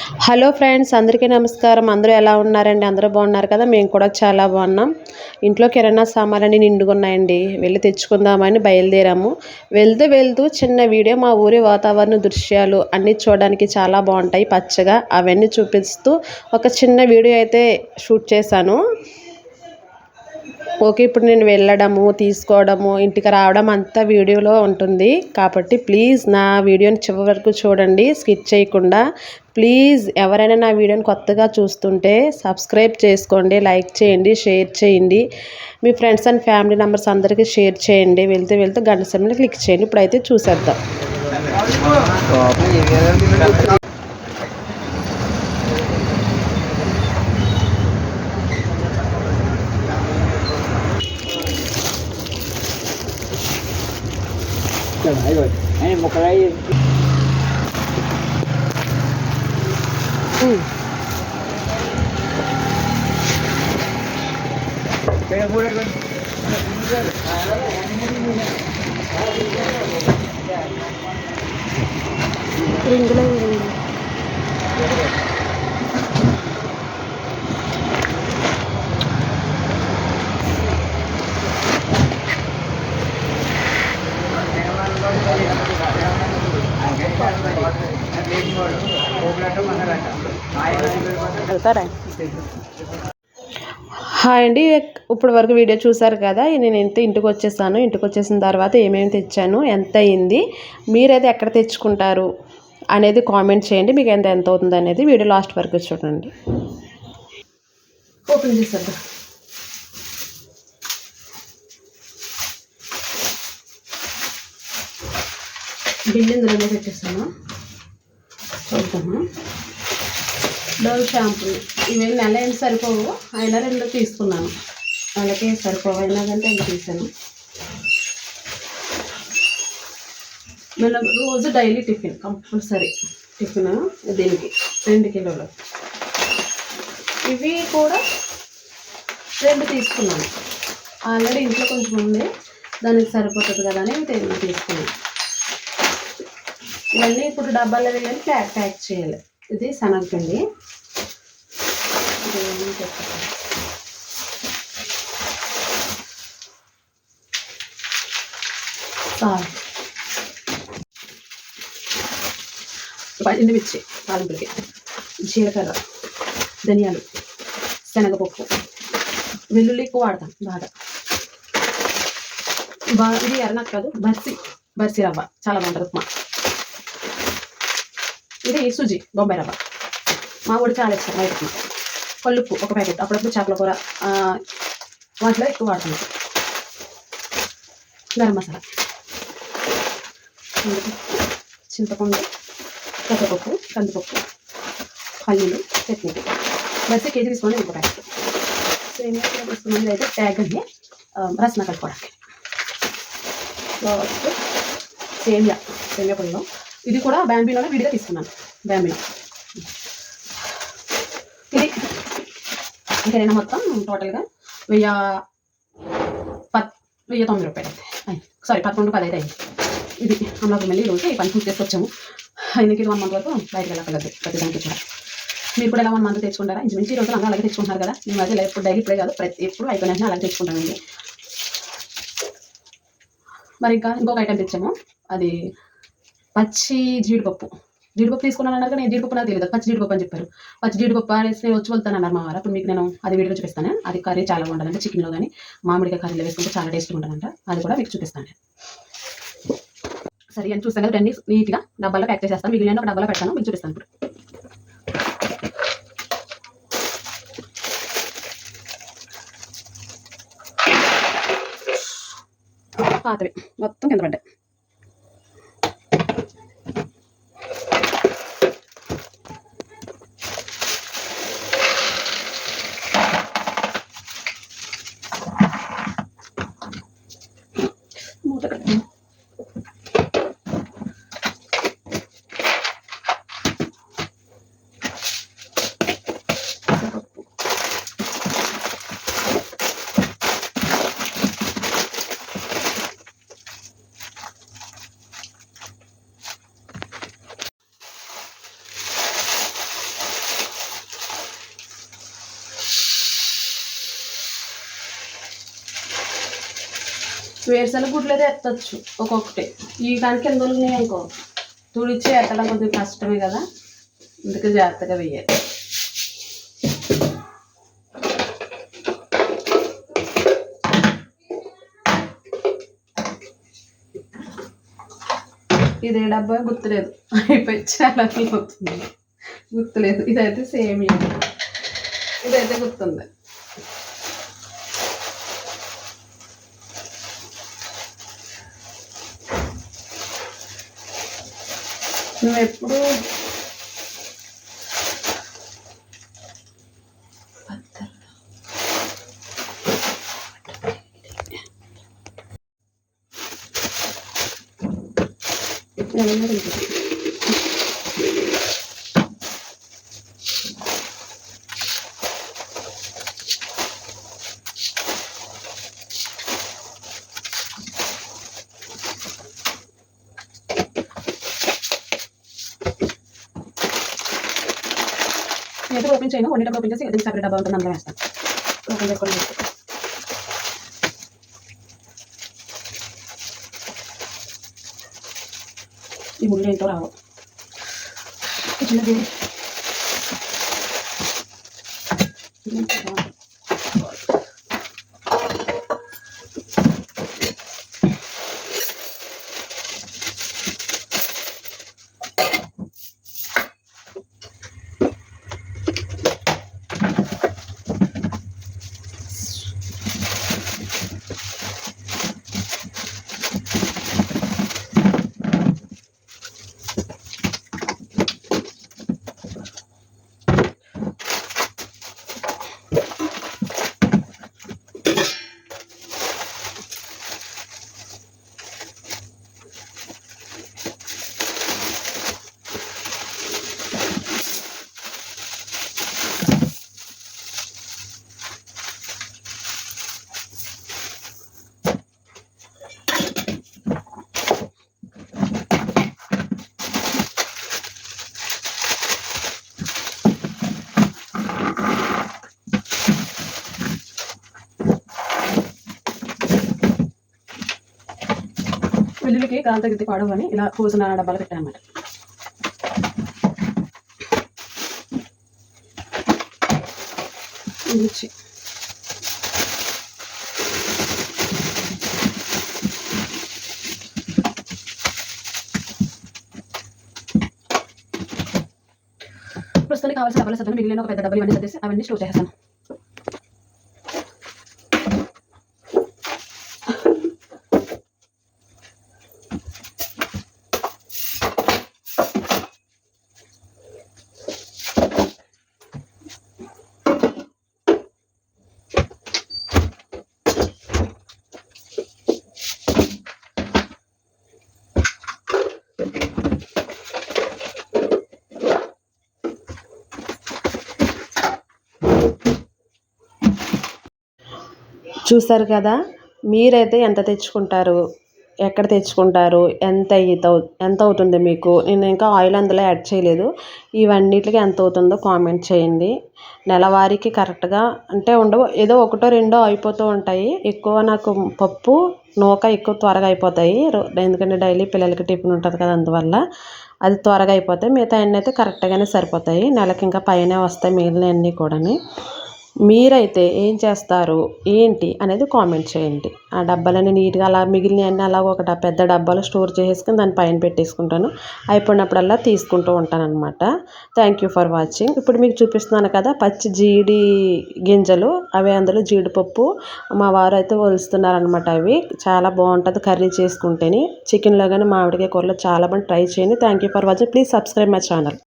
Hello friends, అందరికీ నమస్కారం. అందరూ ఎలా ఉన్నారండి? అందరూ బాగున్నారు కదా? మేము కూడా చాలా బాగున్నాం. ఇంట్లో కిరాణా సామాన్లన్నీ నిండుగున్నాయండి. వెళ్ళి తెచ్చుకుందామని బయలుదేరాము. వెళ్తూ వెళ్తూ చిన్న వీడియో మా ఊరి వాతావరణ దృశ్యాలు అన్నీ చూడడానికి చాలా బాగుంటాయి పచ్చగా. అవన్నీ చూపిస్తూ ఒక చిన్న వీడియో అయితే షూట్ చేశాను. ఓకే, ఇప్పుడు నేను వెళ్ళడము, తీసుకోవడము, ఇంటికి రావడం అంతా వీడియోలో ఉంటుంది. కాబట్టి ప్లీజ్ నా వీడియోని చివరి వరకు చూడండి, స్కిప్ చేయకుండా. ప్లీజ్ ఎవరైనా నా వీడియోని కొత్తగా చూస్తుంటే సబ్స్క్రైబ్ చేసుకోండి, లైక్ చేయండి, షేర్ చేయండి. మీ ఫ్రెండ్స్ అండ్ ఫ్యామిలీ మెంబర్స్ అందరికీ షేర్ చేయండి. వెళ్తూ వెళ్తూ గంట సమయంలో క్లిక్ చేయండి. ఇప్పుడైతే చూసేద్దాం. Chढ़ाई rồi anh một cái cái vui lên వెళ్తారా? హాయ్ అండి, ఇప్పుడు వరకు వీడియో చూసారు కదా. నేను ఇంటికి వచ్చేసాను. ఇంటికి వచ్చేసిన తర్వాత ఏమేమి తెచ్చాను, ఎంత అయింది, మీరైతే ఎక్కడ తెచ్చుకుంటారు అనేది కామెంట్ చేయండి. మీకు ఎంత అవుతుంది అనేది వీడియో లాస్ట్ వరకు చూడండి. ఓపెన్ చేసేద్దాం. బిల్లు ఇందులోనే పెట్టేస్తాను. చూద్దాము. డవ్ షాంపూ ఇవి నెల ఏం సరిపోవు, అయినా 2 తీసుకున్నాను. నెలకి సరిపోవు, అయినా కంటే ఇంకా తీసాను. మన రోజు డైలీ టిఫిన్ కంపల్సరీ టిఫిన్ దీనికి 2 కిలోలు. ఇవి కూడా 2 తీసుకున్నాను. ఆల్రెడీ ఇంట్లో కొంచెం ఉంది, దానికి సరిపోతుంది కదా అని తీసుకున్నాను. ఇవన్నీ ఇప్పుడు డబ్బాలో వేయాలి, ప్యాక్ చేయాలి. ఇది శనగపిండి. ఎండుమిర్చి తాలింపులకి, జీలకర్ర, ధనియాలు, శనగపప్పు, వెల్లుల్లి ఎక్కువ వాడతాం బాగా. ఇది ఎర్రనక్క కాదు, బర్సీ రవ్వ చాలా బాగుంటుంది ఉప్మా. ఇది సుజీ బొంబాయి రవ్వ, మా ఊడి చాలా ఇష్టం. వైట్ ఉప్మా. పళ్ళుప్పు ఒక ప్యాకెట్, అప్పుడప్పుడు చేపల కూర వాటిలో ఎక్కువ వాడుతుంది. గరం మసాలా, చింతపండు, పెసరపప్పు, కందిపప్పు, పల్లీలు, చట్నీ. బస్సు కేజీ తీసుకొని ఇంకో ప్యాకెట్. సేమియా కూడా తీసుకున్నది అయితే ట్యాగ్ అని రసన కలుపుకోవడానికి. లాస్ట్ సేమియా పొడిలో ఇది కూడా బ్యాంబీలోనే విడిగా తీసుకున్నాను. బ్యాంబీలో ఇది ఇంకా నేను మొత్తం టోటల్గా 1009 రూపాయలు అయితే. సారీ 1110 అయితే అయింది. ఇది అమ్మకు మళ్ళీ రోజు ఈ పని పూర్తి చేసుకొచ్చాము. ఆయనకి ఇది 1 మంత్ వరకు బయటకు వెళ్ళకలేదు ప్రతి దానికి కూడా. మీరు కూడా ఎలా 1 మంత్ తెచ్చుకుంటారా? ఇంచుమించి ఈ రోజు అందరూ అలాగే తెచ్చుకుంటున్నారు కదా. మేము అయితే ఎప్పుడు డైలీ ఇప్పుడే కాదు, ఎప్పుడు అయిపోయినా అలాగే తెచ్చుకుంటామండి. మరి ఇంకా ఇంకొక ఐటెం తెచ్చాము, అది పచ్చి జీడిపప్పు తీసుకున్నాను అన్నారు. నేను జీడిపప్పు నాకు తెలియదు, పచ్చి జీడిపప్పు అని చెప్పారు. పచ్చి జీడిపప్పు అనేసి నేను వచ్చి వెళ్తాను అన్నారు మా వారు. అప్పుడు మీకు నేను అది వీడియో చూపిస్తాను. అది కర్రీ చాలా బాగుంటుందంటే చికెన్లో కానీ మామిడికాయ కర్రీలో వేసుకుంటే చాలా టేస్ట్గా ఉంటుందంట. అది కూడా మీకు చూపిస్తాను. సరే అని చూస్తాను కదా, అన్ని నీట్గా డబ్బాలో ప్యాక్ చేసేస్తాను. మీకు నేను ఒక డబ్బాలో పెడతాను, మీకు చూపిస్తాను. ఇప్పుడు పాతవి మొత్తం కింద పడ్డాయి. మూత కట్టాను. వేరుశనగ గుడ్లు అయితే ఎత్తచ్చు ఒక్కొక్కటి. ఈ కానీ కింద ఉన్నాయి అనుకో తుడిచి ఎత్తడం కొంచెం కష్టమే కదా, అందుకే జాగ్రత్తగా వేయాలి. ఇదే డబ్బా గుర్తులేదు, అయిపోయి చాలా అవుతుంది గుర్తులేదు. ఇదైతే సేమ్, ఇదైతే గుర్తుంది. నువ్వు ఎప్పుడు నేనైతే ఓపెన్ చేయను, వండేటప్పుడు ఓపెన్ చేసి దీనికి సపరేట్ డబ్బా ఉంటుంది, అందులో వేస్తాను. ఓపెన్ చేసుకోండి. ఈ ముళ్ళు ఏంటో రావు. చిన్నది వెల్లుల్లికి కాలు తగ్గితే పాడవు అని ఇలా కూసిన డబ్బాలు పెట్టాను అన్నమాట. మిర్చి ప్రస్తుతానికి కావాల్సిన డబ్బాలు సర్దాను. మిగిలిన ఒక పెద్ద డబ్బాలు ఇవన్నీ సర్దేసి అవన్నీ స్టోర్ చేస్తాను. చూసారు కదా, మీరైతే ఎంత తెచ్చుకుంటారు, ఎక్కడ తెచ్చుకుంటారు, ఎంత అవుతుంది మీకు? నేను ఇంకా ఆయిల్ అందులో యాడ్ చేయలేదు. ఇవన్నిటికి ఎంత అవుతుందో కామెంట్ చేయండి. నెలవారీకి కరెక్ట్గా అంటే ఉండవు, ఏదో ఒకటో రెండో అయిపోతూ ఉంటాయి. ఎక్కువ నాకు పప్పు నూక ఎక్కువ త్వరగా అయిపోతాయి, ఎందుకంటే డైలీ పిల్లలకి టిఫిన్ ఉంటుంది కదా, అందువల్ల అది త్వరగా అయిపోతాయి. మిగతా అన్నీ అయితే కరెక్ట్గానే సరిపోతాయి. నెలకి ఇంకా పైనే వస్తాయి మిగిలిన అన్నీ కూడా. మీరైతే ఏం చేస్తారు ఏంటి అనేది కామెంట్ చేయండి. ఆ డబ్బాలన్నీ నీట్గా అలా మిగిలినవన్నీ అలా ఒక పెద్ద డబ్బాలో స్టోర్ చేసేసుకుని దాని పైన పెట్టేసుకుంటాను. అయిపోయినప్పుడల్లా తీసుకుంటూ ఉంటాను అనమాట. Thank you for watching. ఇప్పుడు మీకు చూపిస్తున్నాను కదా పచ్చి జీడి గింజలు, అవి అందులో జీడిపప్పు మా వారు అయితే ఒలుస్తున్నారనమాట. అవి చాలా బాగుంటుంది కర్రీ చేసుకుంటేనే. చికెన్లో కానీ మామిడికాయ కూరలో చాలా బాగా ట్రై చేయండి. Thank you for watching. Please subscribe my channel.